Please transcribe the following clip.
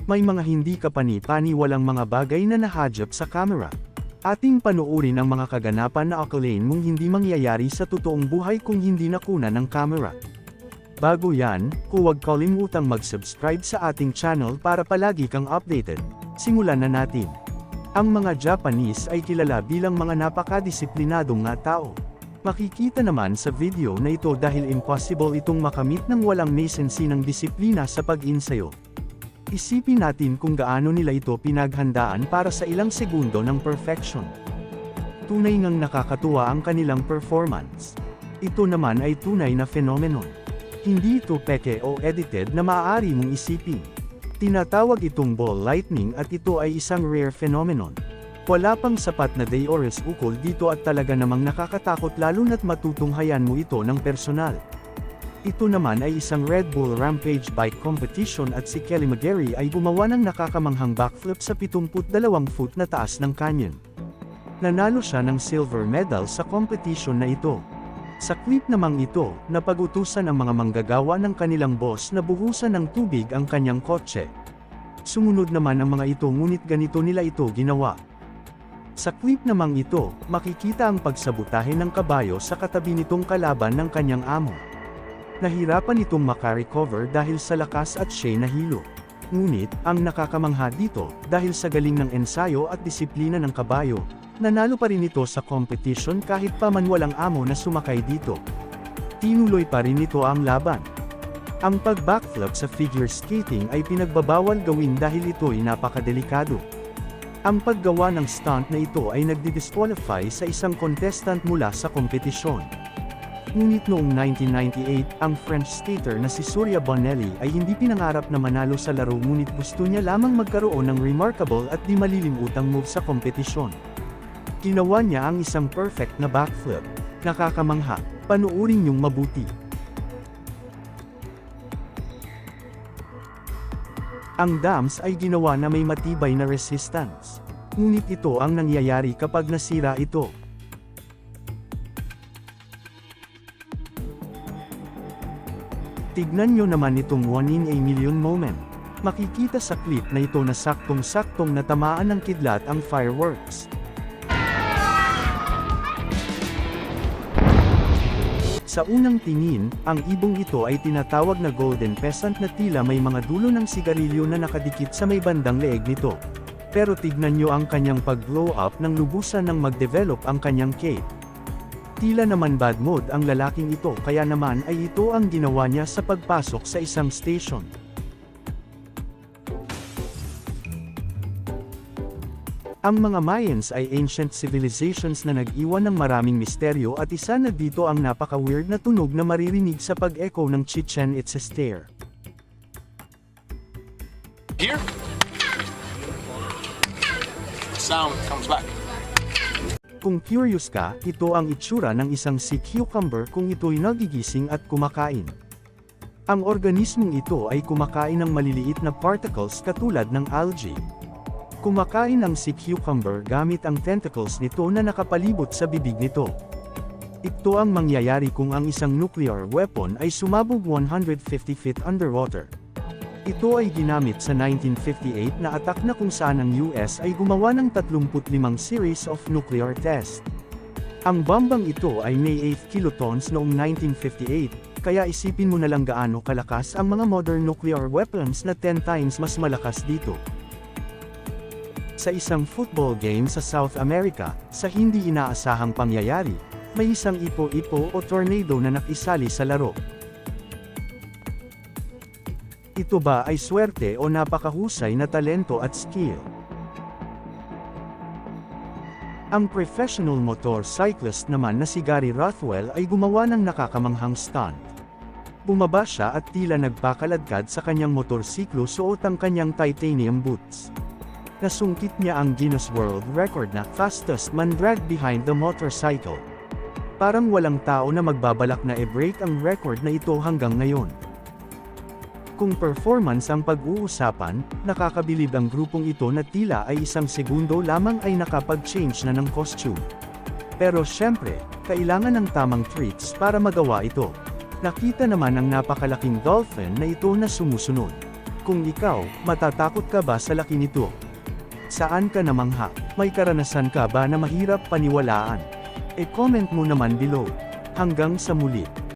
May mga hindi kapani-paniwalang mga bagay na nahadyap sa camera. Ating panuorin ang mga kaganapan na akalain mong hindi mangyayari sa totoong buhay kung hindi nakunan ng camera. Bago yan, huwag kalimutang mag-subscribe sa ating channel para palagi kang updated. Simulan na natin. Ang mga Japanese ay kilala bilang mga napakadisiplinadong nga tao. Makikita naman sa video na ito dahil impossible itong makamit ng walang decency ng disiplina sa pag-insayo. Isipin natin kung gaano nila ito pinaghandaan para sa ilang segundo ng perfection. Tunay ngang nakakatuwa ang kanilang performance. Ito naman ay tunay na phenomenon. Hindi ito peke o edited na maaari mong isipin. Tinatawag itong ball lightning at ito ay isang rare phenomenon. Wala pang sapat na theories ukol dito at talaga namang nakakatakot lalo na't matutunghayan mo ito ng personal. Ito naman ay isang Red Bull Rampage bike competition at si Kelly McGarry ay gumawa ng nakakamanghang backflip sa 72 foot na taas ng canyon. Nanalo siya ng silver medal sa competition na ito. Sa clip namang ito, napag-utusan ang mga manggagawa ng kanilang boss na buhusan ng tubig ang kanyang kotse. Sumunod naman ang mga ito ngunit ganito nila ito ginawa. Sa clip namang ito, makikita ang pagsabotahe ng kabayo sa katabi nitong kalaban ng kanyang amo. Nahirapan itong makarecover dahil sa lakas at siya'y nahilo. Ngunit, ang nakakamangha dito, dahil sa galing ng ensayo at disiplina ng kabayo, nanalo pa rin ito sa competition kahit pa man walang amo na sumakay dito. Tinuloy pa rin ito ang laban. Ang pag-backflip sa figure skating ay pinagbabawal gawin dahil ito ay napakadelikado. Ang paggawa ng stunt na ito ay nagdi-disqualify sa isang contestant mula sa kompetisyon. Ngunit noong 1998, ang French skater na si Surya Bonelli ay hindi pinangarap na manalo sa laro ngunit gusto niya lamang magkaroon ng remarkable at di malilimutang move sa kompetisyon. Ginawa niya ang isang perfect na backflip. Nakakamangha. Panuorin niyong mabuti. Ang dams ay ginawa na may matibay na resistance. Ngunit ito ang nangyayari kapag nasira ito. Tignan nyo naman itong 1 in a million moment. Makikita sa clip na ito na saktong-saktong natamaan ng kidlat ang fireworks. Sa unang tingin, ang ibong ito ay tinatawag na golden pheasant na tila may mga dulo ng sigarilyo na nakadikit sa may bandang leeg nito. Pero tignan nyo ang kanyang pag-blow up nang lubusan nang mag-develop ang kanyang cape. Tila naman bad mood ang lalaking ito kaya naman ay ito ang ginawa niya sa pagpasok sa isang station. Ang mga Mayans ay ancient civilizations na nag-iwan ng maraming misteryo at isa na dito ang napaka-weird na tunog na maririnig sa pag-echo ng Chichen Itza stair. Here, sound comes back. Kung curious ka, ito ang itsura ng isang sea cucumber kung ito'y nagigising at kumakain. Ang organismong ito ay kumakain ng maliliit na particles katulad ng algae. Kumakain ang sea cucumber gamit ang tentacles nito na nakapalibot sa bibig nito. Ito ang mangyayari kung ang isang nuclear weapon ay sumabog 150 feet underwater. Ito ay ginamit sa 1958 na attack na kung saan ang US ay gumawa ng 35 series of nuclear test. Ang bombang ito ay may 8 kilotons noong 1958, kaya isipin mo na lang gaano kalakas ang mga modern nuclear weapons na 10 times mas malakas dito. Sa isang football game sa South America, sa hindi inaasahang pangyayari, may isang ipo-ipo o tornado na nakisali sa laro. Ito ba ay swerte o napakahusay na talento at skill? Ang professional motorcyclist naman na si Gary Rothwell ay gumawa ng nakakamanghang stunt. Bumaba siya at tila nagpakaladkad sa kanyang motorsiklo suot ang kanyang titanium boots. Nasungkit niya ang Guinness World Record na fastest man dragged behind the motorcycle. Parang walang tao na magbabalak na i-break ang record na ito hanggang ngayon. Kung performance ang pag-uusapan, nakakabilib ang grupong ito na tila ay isang segundo lamang ay nakapag-change na ng costume. Pero syempre, kailangan ng tamang treats para magawa ito. Nakita naman ang napakalaking dolphin na ito na sumusunod. Kung ikaw, matatakot ka ba sa laki nito? Saan ka namangha? May karanasan ka ba na mahirap paniwalaan? E-comment mo naman below. Hanggang sa muli.